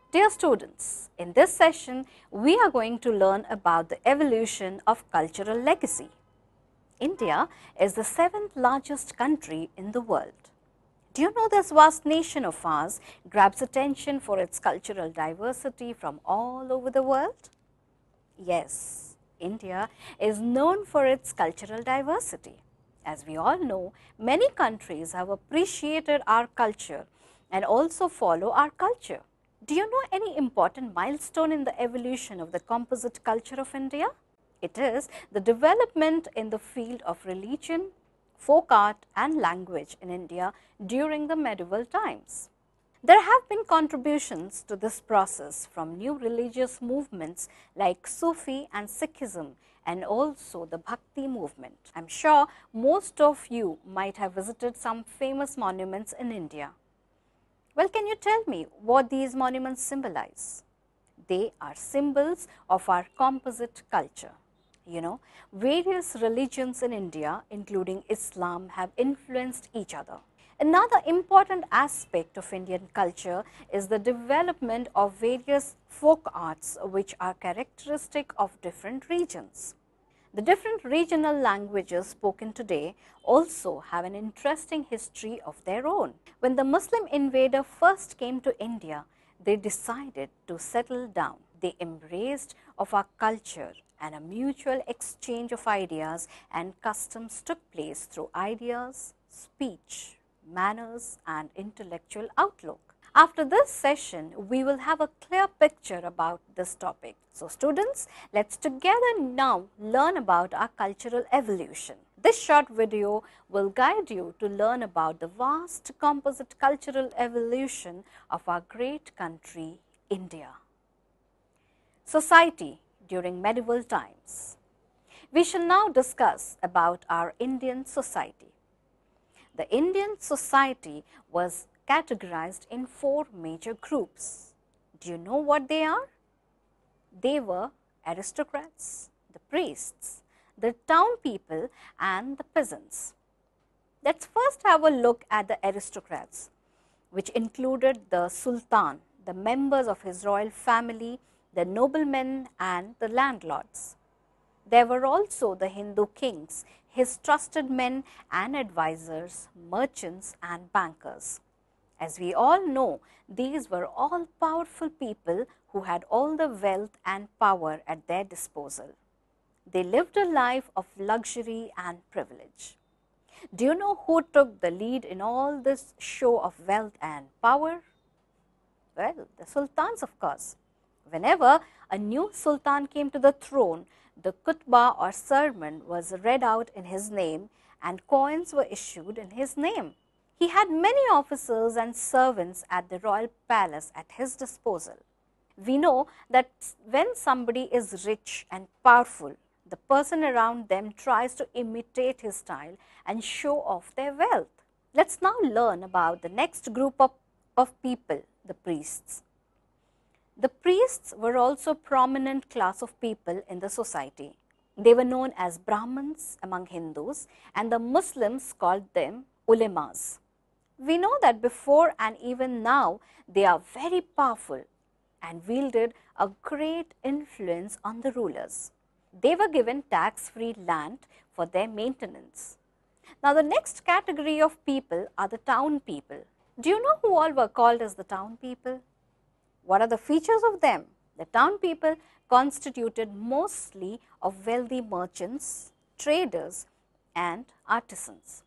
Dear students, in this session, we are going to learn about the evolution of cultural legacy. India is the 7th largest country in the world. Do you know this vast nation of ours grabs attention for its cultural diversity from all over the world? Yes, India is known for its cultural diversity. As we all know, many countries have appreciated our culture and also follow our culture. Do you know any important milestone in the evolution of the composite culture of India? It is the development in the field of religion, folk art and language in India during the medieval times. There have been contributions to this process from new religious movements like Sufi and Sikhism and also the Bhakti movement. I am sure most of you might have visited some famous monuments in India. Well, can you tell me what these monuments symbolize? They are symbols of our composite culture. You know, various religions in India, including Islam, have influenced each other. Another important aspect of Indian culture is the development of various folk arts which are characteristic of different regions. The different regional languages spoken today also have an interesting history of their own. When the Muslim invader first came to India, they decided to settle down. They embraced of our culture and a mutual exchange of ideas and customs took place through ideas, speech, manners and intellectual outlook. After this session, we will have a clear picture about this topic. So students, let's together now learn about our cultural evolution. This short video will guide you to learn about the vast composite cultural evolution of our great country, India. Society during medieval times. We shall now discuss about our Indian society. The Indian society was categorized in 4 major groups. Do you know what they are? They were aristocrats, the priests, the town people and the peasants. Let's first have a look at the aristocrats, which included the Sultan, the members of his royal family, the noblemen and the landlords. There were also the Hindu kings, his trusted men and advisors, merchants and bankers. As we all know, these were all powerful people who had all the wealth and power at their disposal. They lived a life of luxury and privilege. Do you know who took the lead in all this show of wealth and power? Well, the sultans, of course. Whenever a new sultan came to the throne, the khutbah or sermon was read out in his name and coins were issued in his name. He had many officers and servants at the royal palace at his disposal. We know that when somebody is rich and powerful, the person around them tries to imitate his style and show off their wealth. Let's now learn about the next group of people, the priests. The priests were also a prominent class of people in the society. They were known as Brahmins among Hindus and the Muslims called them ulemas. We know that before and even now they are very powerful and wielded a great influence on the rulers. They were given tax-free land for their maintenance. Now the next category of people are the town people. Do you know who all were called as the town people? What are the features of them? The town people constituted mostly of wealthy merchants, traders and artisans.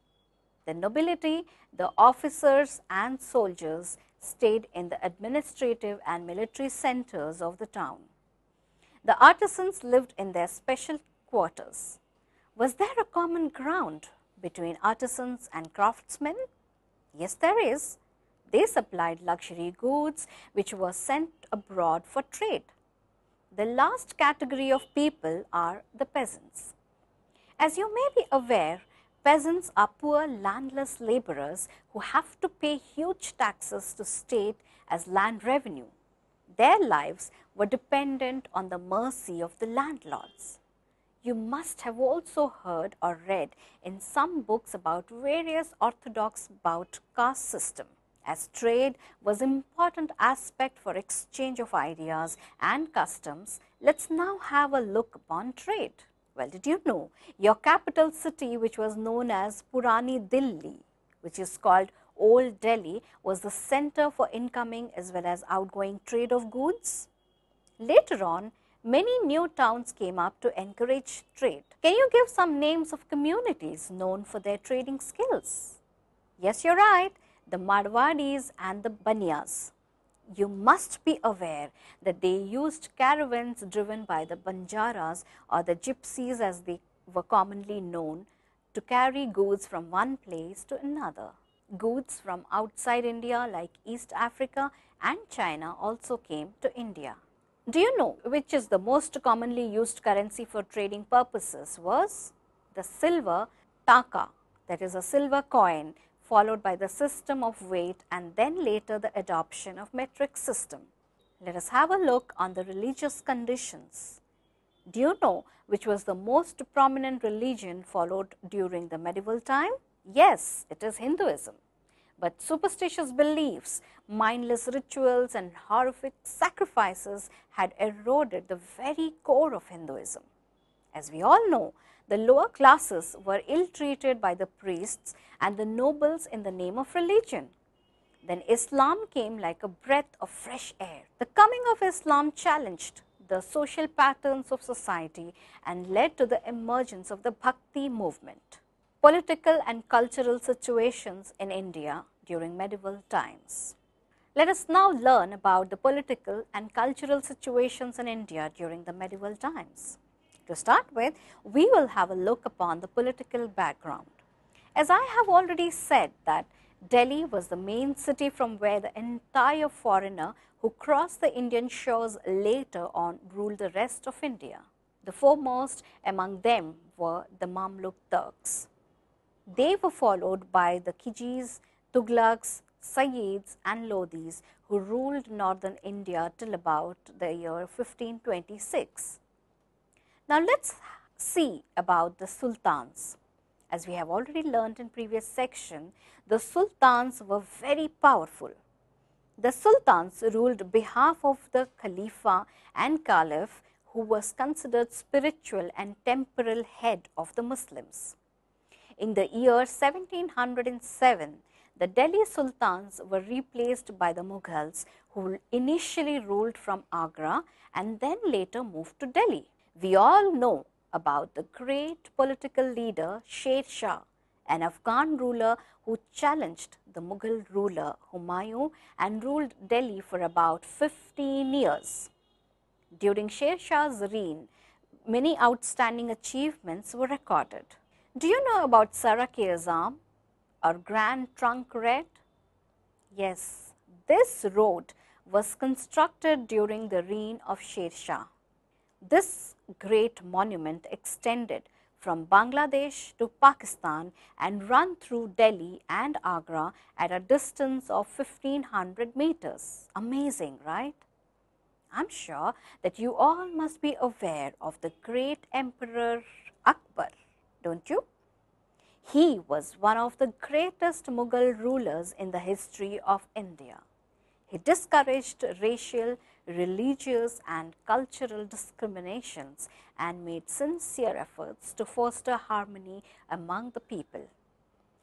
The nobility, the officers and soldiers stayed in the administrative and military centers of the town. The artisans lived in their special quarters. Was there a common ground between artisans and craftsmen? Yes, there is. They supplied luxury goods which were sent abroad for trade. The last category of people are the peasants. As you may be aware, peasants are poor landless laborers who have to pay huge taxes to state as land revenue. Their lives were dependent on the mercy of the landlords. You must have also heard or read in some books about various orthodox about caste system. As trade was an important aspect for exchange of ideas and customs, let's now have a look upon trade. Well, did you know your capital city, which was known as Purani Delhi, which is called Old Delhi, was the center for incoming as well as outgoing trade of goods? Later on, many new towns came up to encourage trade. Can you give some names of communities known for their trading skills? Yes, you're right, the Marwadis and the Banyas. You must be aware that they used caravans driven by the Banjaras or the Gypsies as they were commonly known to carry goods from one place to another. Goods from outside India like East Africa and China also came to India. Do you know which is the most commonly used currency for trading purposes was? The silver taka, that is a silver coin, followed by the system of weight and then later the adoption of metric system. Let us have a look on the religious conditions. Do you know which was the most prominent religion followed during the medieval time? Yes, it is Hinduism. But superstitious beliefs, mindless rituals and horrific sacrifices had eroded the very core of Hinduism. As we all know, the lower classes were ill-treated by the priests and the nobles in the name of religion. Then Islam came like a breath of fresh air. The coming of Islam challenged the social patterns of society and led to the emergence of the Bhakti movement. Political and cultural situations in India during medieval times. Let us now learn about the political and cultural situations in India during the medieval times. To start with, we will have a look upon the political background. As I have already said that Delhi was the main city from where the entire foreigner who crossed the Indian shores later on ruled the rest of India. The foremost among them were the Mamluk Turks. They were followed by the Khiljis, Tughlaqs, Sayyids and Lodhis who ruled northern India till about the year 1526. Now, let us see about the sultans. As we have already learnt in previous section, the sultans were very powerful. The sultans ruled behalf of the Khalifa and Caliph who was considered spiritual and temporal head of the Muslims. In the year 1707, the Delhi sultans were replaced by the Mughals who initially ruled from Agra and then later moved to Delhi. We all know about the great political leader Shah, an Afghan ruler who challenged the Mughal ruler Humayun and ruled Delhi for about 15 years. During Shah's reign, many outstanding achievements were recorded. Do you know about Sarak-e-Azam or Grand Trunk Road? Yes, this road was constructed during the reign of Shah. This great monument extended from Bangladesh to Pakistan and run through Delhi and Agra at a distance of 1500 meters. Amazing, right? I am sure that you all must be aware of the great Emperor Akbar, don't you? He was one of the greatest Mughal rulers in the history of India. He discouraged racial, religious and cultural discriminations and made sincere efforts to foster harmony among the people.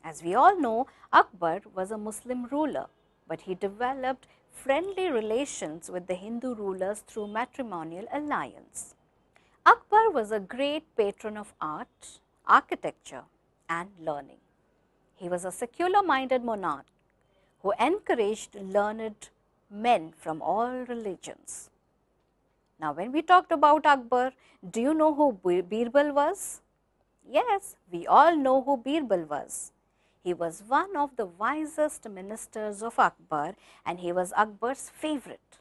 As we all know, Akbar was a Muslim ruler, but he developed friendly relations with the Hindu rulers through matrimonial alliance. Akbar was a great patron of art, architecture and learning. He was a secular-minded monarch who encouraged learned men from all religions. Now, when we talked about Akbar, do you know who Birbal was? Yes, we all know who Birbal was. He was one of the wisest ministers of Akbar and he was Akbar's favorite.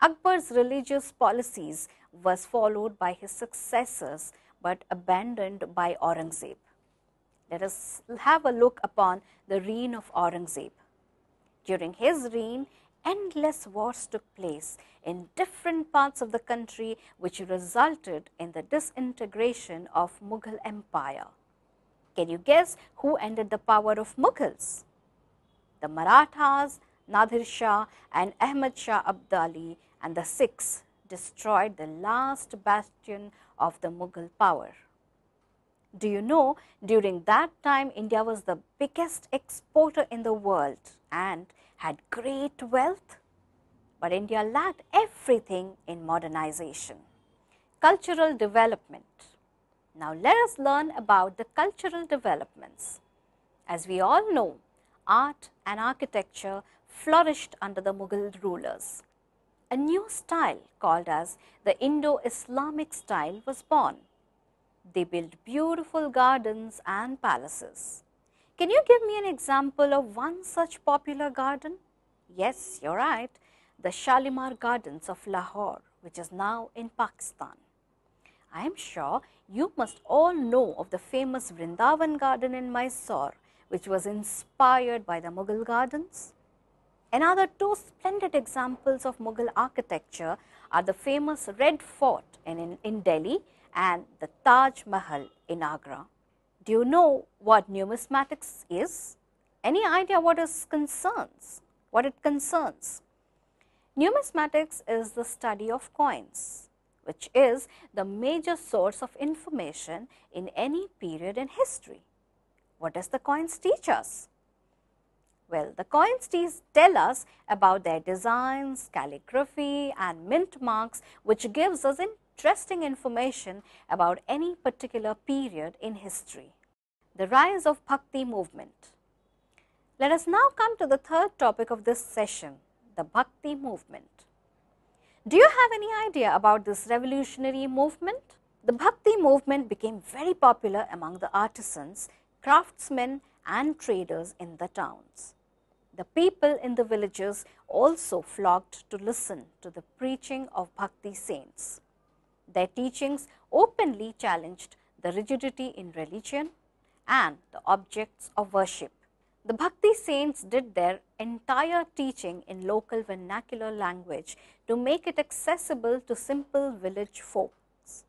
Akbar's religious policies was followed by his successors but abandoned by Aurangzeb. Let us have a look upon the reign of Aurangzeb. During his reign, endless wars took place in different parts of the country which resulted in the disintegration of Mughal Empire. Can you guess who ended the power of Mughals? The Marathas, Nadir Shah and Ahmed Shah Abdali and the Sikhs destroyed the last bastion of the Mughal power. Do you know, during that time India was the biggest exporter in the world and had great wealth? But India lacked everything in modernization. Cultural development. Now let us learn about the cultural developments. As we all know, art and architecture flourished under the Mughal rulers. A new style called as the Indo-Islamic style was born. They built beautiful gardens and palaces. Can you give me an example of one such popular garden? Yes, you're right, the Shalimar Gardens of Lahore, which is now in Pakistan. I am sure you must all know of the famous Vrindavan garden in Mysore, which was inspired by the Mughal gardens. Another two splendid examples of Mughal architecture are the famous Red Fort in Delhi and the Taj Mahal in Agra. Do you know what numismatics is? Any idea what it concerns? Numismatics is the study of coins, which is the major source of information in any period in history. What does the coins teach us? Well, the coins tell us about their designs, calligraphy and mint marks, which gives us interesting information about any particular period in history. The rise of Bhakti movement. Let us now come to the third topic of this session, the Bhakti movement. Do you have any idea about this revolutionary movement? The Bhakti movement became very popular among the artisans, craftsmen and traders in the towns. The people in the villages also flocked to listen to the preaching of Bhakti saints. Their teachings openly challenged the rigidity in religion and the objects of worship. The Bhakti saints did their entire teaching in local vernacular language to make it accessible to simple village folks.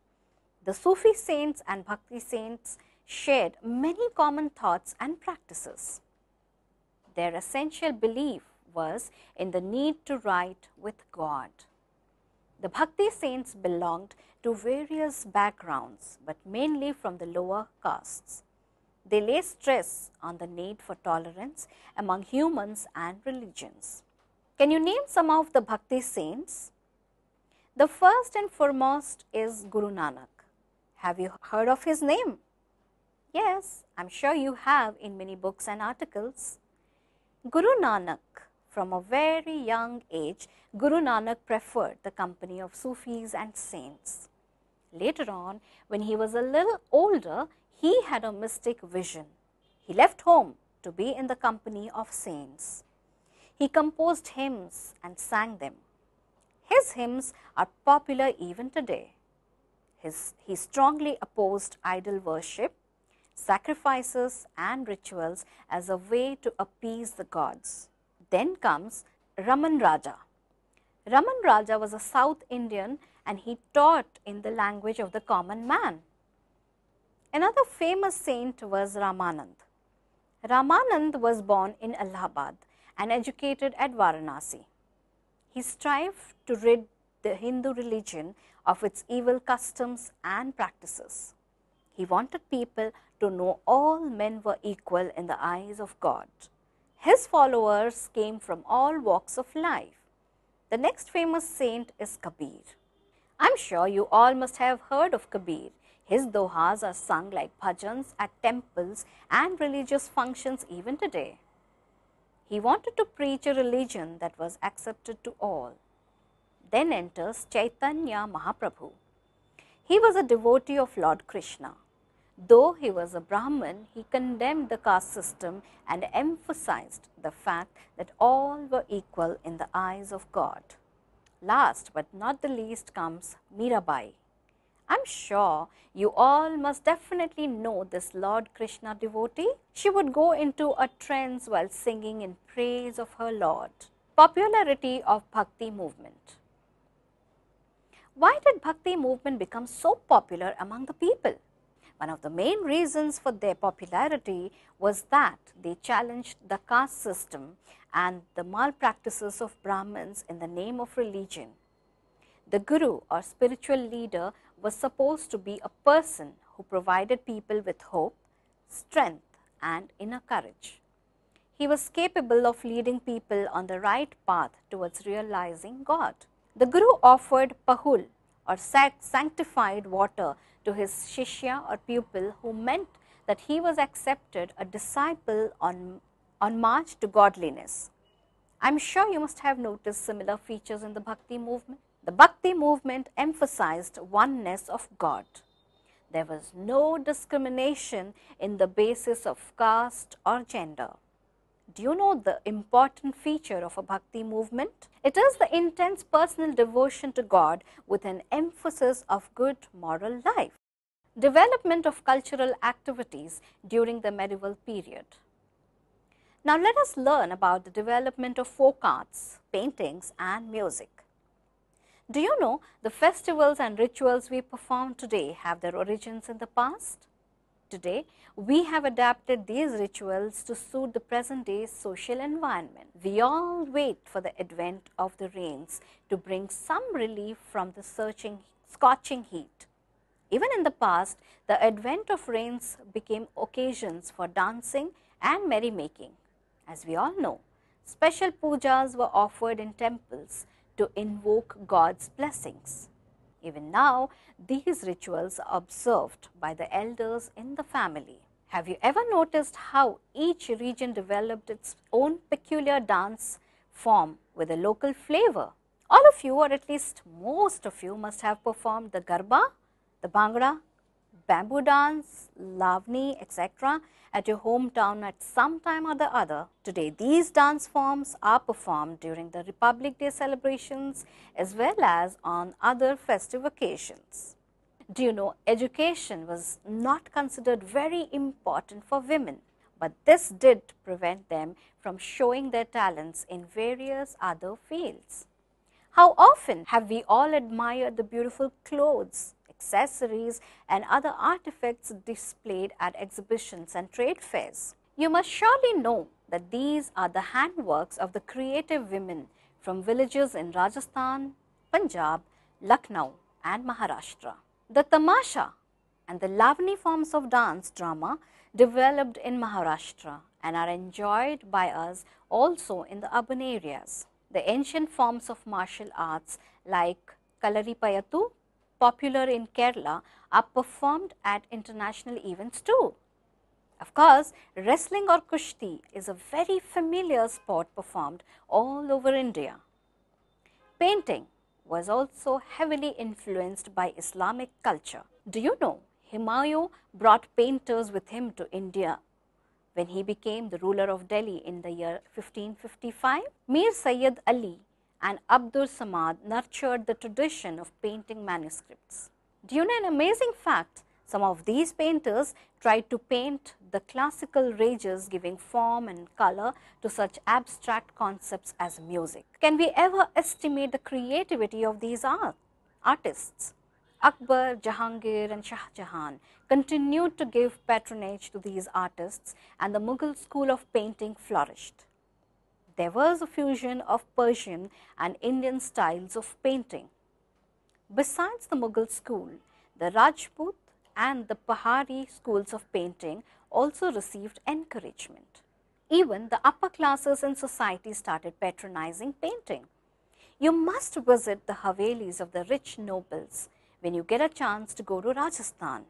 The Sufi saints and Bhakti saints shared many common thoughts and practices. Their essential belief was in the need to write with God. The Bhakti saints belonged to various backgrounds, but mainly from the lower castes. They lay stress on the need for tolerance among humans and religions. Can you name some of the Bhakti saints? The first and foremost is Guru Nanak. Have you heard of his name? Yes, I am sure you have in many books and articles. Guru Nanak, from a very young age, Guru Nanak preferred the company of Sufis and saints. Later on, when he was a little older, he had a mystic vision. He left home to be in the company of saints. He composed hymns and sang them. His hymns are popular even today. He strongly opposed idol worship, sacrifices and rituals as a way to appease the gods. Then comes Raman Raja. Raman Raja was a South Indian and he taught in the language of the common man. Another famous saint was Ramanand. Ramanand was born in Allahabad and educated at Varanasi. He strived to rid the Hindu religion of its evil customs and practices. He wanted people to know all men were equal in the eyes of God. His followers came from all walks of life. The next famous saint is Kabir. I am sure you all must have heard of Kabir. His dohas are sung like bhajans at temples and religious functions even today. He wanted to preach a religion that was accepted to all. Then enters Chaitanya Mahaprabhu. He was a devotee of Lord Krishna. Though he was a Brahmin, he condemned the caste system and emphasized the fact that all were equal in the eyes of God. Last but not the least comes Mirabai. I am sure you all must definitely know this Lord Krishna devotee. She would go into a trance while singing in praise of her Lord. Popularity of Bhakti movement. Why did Bhakti movement become so popular among the people? One of the main reasons for their popularity was that they challenged the caste system and the malpractices of Brahmins in the name of religion. The guru or spiritual leader was supposed to be a person who provided people with hope, strength and inner courage. He was capable of leading people on the right path towards realizing God. The guru offered pahul or sanctified water to his shishya or pupil, who meant that he was accepted a disciple on march to godliness. I am sure you must have noticed similar features in the Bhakti movement. The Bhakti movement emphasized oneness of God. There was no discrimination in the basis of caste or gender. Do you know the important feature of a Bhakti movement? It is the intense personal devotion to God with an emphasis of good moral life. Development of cultural activities during the medieval period. Now let us learn about the development of folk arts, paintings and music. Do you know the festivals and rituals we perform today have their origins in the past? Today, we have adapted these rituals to suit the present day social environment. We all wait for the advent of the rains to bring some relief from the scorching heat. Even in the past, the advent of rains became occasions for dancing and merrymaking. As we all know, special pujas were offered in temples to invoke God's blessings. Even now, these rituals are observed by the elders in the family. Have you ever noticed how each region developed its own peculiar dance form with a local flavor? All of you, or at least most of you, must have performed the garba, the bhangra, bamboo dance, lavani, etc. at your hometown at some time or the other. Today, these dance forms are performed during the Republic Day celebrations as well as on other festive occasions. Do you know, education was not considered very important for women, but this did prevent them from showing their talents in various other fields. How often have we all admired the beautiful clothes, accessories and other artifacts displayed at exhibitions and trade fairs? You must surely know that these are the handworks of the creative women from villages in Rajasthan, Punjab, Lucknow and Maharashtra. The tamasha and the lavani forms of dance drama developed in Maharashtra and are enjoyed by us also in the urban areas. The ancient forms of martial arts like Kalaripayattu, popular in Kerala, are performed at international events too. Of course, wrestling or kushti is a very familiar sport performed all over India. Painting was also heavily influenced by Islamic culture. Do you know, Humayun brought painters with him to India when he became the ruler of Delhi in the year 1555. Mir Sayyid Ali and Abdul Samad nurtured the tradition of painting manuscripts. Do you know an amazing fact? Some of these painters tried to paint the classical rages, giving form and color to such abstract concepts as music. Can we ever estimate the creativity of these artists? Akbar, Jahangir and Shah Jahan continued to give patronage to these artists, and the Mughal school of painting flourished. There was a fusion of Persian and Indian styles of painting. Besides the Mughal school, the Rajput and the Pahari schools of painting also received encouragement. Even the upper classes in society started patronizing painting. You must visit the Havelis of the rich nobles when you get a chance to go to Rajasthan.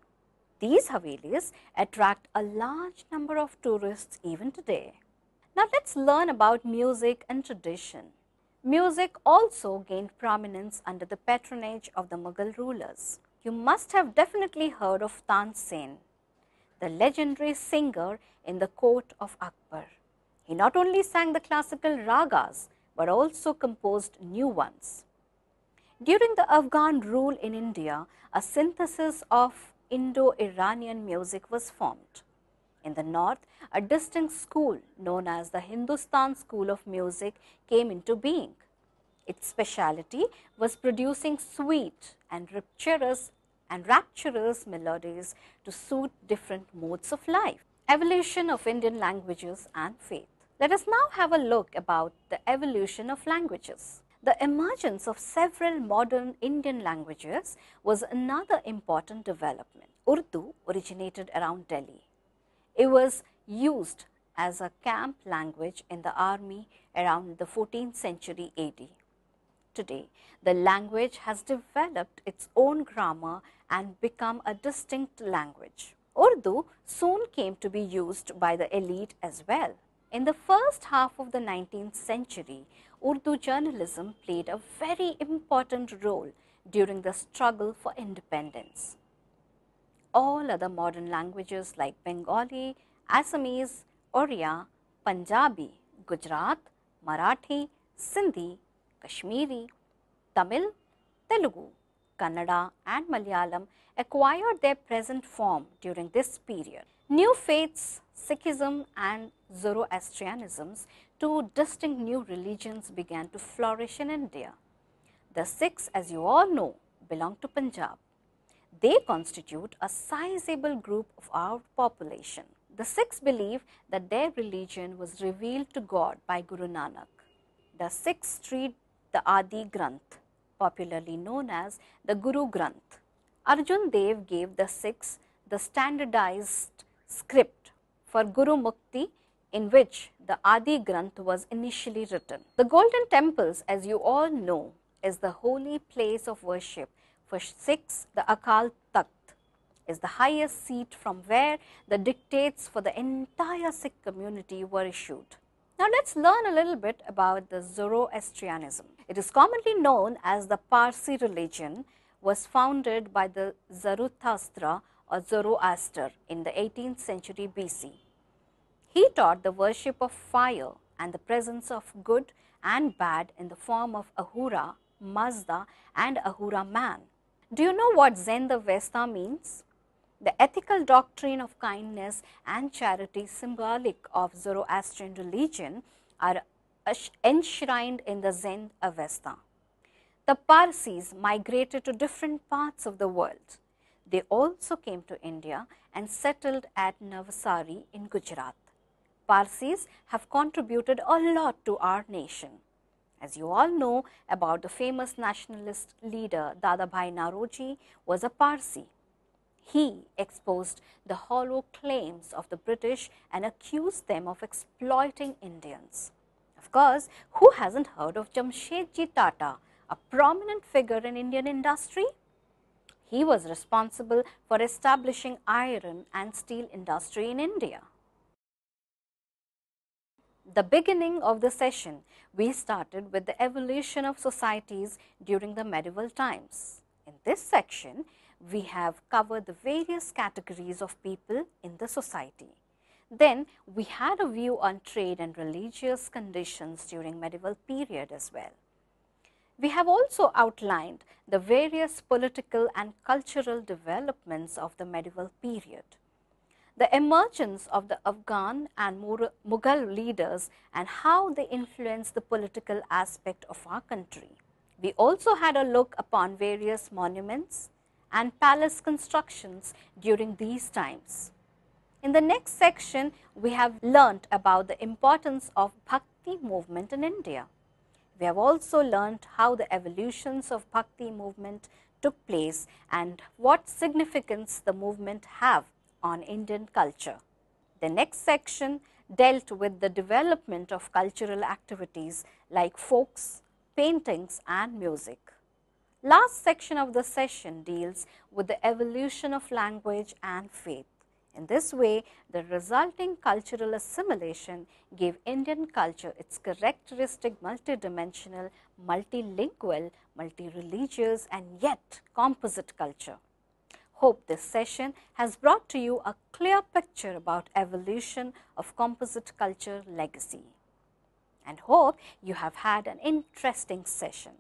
These Havelis attract a large number of tourists even today. Now let's learn about music and tradition. Music also gained prominence under the patronage of the Mughal rulers. You must have definitely heard of Tansen, the legendary singer in the court of Akbar. He not only sang the classical ragas, but also composed new ones. During the Afghan rule in India, a synthesis of Indo-Iranian music was formed. In the north, a distinct school known as the Hindustan School of Music came into being. Its specialty was producing sweet and rapturous and rapturous melodies to suit different modes of life. Evolution of Indian languages and faith. Let us now have a look about the evolution of languages. The emergence of several modern Indian languages was another important development. Urdu originated around Delhi. It was used as a camp language in the army around the 14th century AD. Today, the language has developed its own grammar and become a distinct language. Urdu soon came to be used by the elite as well. In the first half of the 19th century, Urdu journalism played a very important role during the struggle for independence. All other modern languages like Bengali, Assamese, Oriya, Punjabi, Gujarat, Marathi, Sindhi, Kashmiri, Tamil, Telugu, Kannada and Malayalam acquired their present form during this period. New faiths, Sikhism and Zoroastrianism, two distinct new religions began to flourish in India. The Sikhs, as you all know, belong to Punjab. They constitute a sizable group of our population. The Sikhs believe that their religion was revealed to God by Guru Nanak. The Sikhs treat the Adi Granth, popularly known as the Guru Granth. Arjun Dev gave the Sikhs the standardized script for Guru Mukti, in which the Adi Granth was initially written. The Golden Temples, as you all know, is the holy place of worship. For Sikhs, the Akal Takht is the highest seat from where the dictates for the entire Sikh community were issued. Now, let us learn a little bit about the Zoroastrianism. It is commonly known as the Parsi religion, was founded by the Zarathustra or Zoroaster in the 18th century BC. He taught the worship of fire and the presence of good and bad in the form of Ahura, Mazda and Ahura man. Do you know what JNVU means? The ethical doctrine of kindness and charity symbolic of Zoroastrian religion are enshrined in the JNVU. The Parsis migrated to different parts of the world. They also came to India and settled at Navsari in Gujarat. Parsis have contributed a lot to our nation. As you all know about the famous nationalist leader Dadabhai Naoroji was a Parsi. He exposed the hollow claims of the British and accused them of exploiting Indians. Of course, who hasn't heard of Jamshedji Tata, a prominent figure in Indian industry? He was responsible for establishing iron and steel industry in India. The beginning of the session, we started with the evolution of societies during the medieval times. In this section, we have covered the various categories of people in the society. Then, we had a view on trade and religious conditions during medieval period as well. We have also outlined the various political and cultural developments of the medieval period. The emergence of the Afghan and Mughal leaders and how they influenced the political aspect of our country. We also had a look upon various monuments and palace constructions during these times. In the next section, we have learnt about the importance of Bhakti movement in India. We have also learnt how the evolutions of Bhakti movement took place and what significance the movement have on Indian culture. The next section dealt with the development of cultural activities like folks, paintings and music. Last section of the session deals with the evolution of language and faith. In this way, the resulting cultural assimilation gave Indian culture its characteristic multidimensional, multilingual, multireligious and yet composite culture. Hope this session has brought to you a clear picture about evolution of composite culture legacy, and hope you have had an interesting session.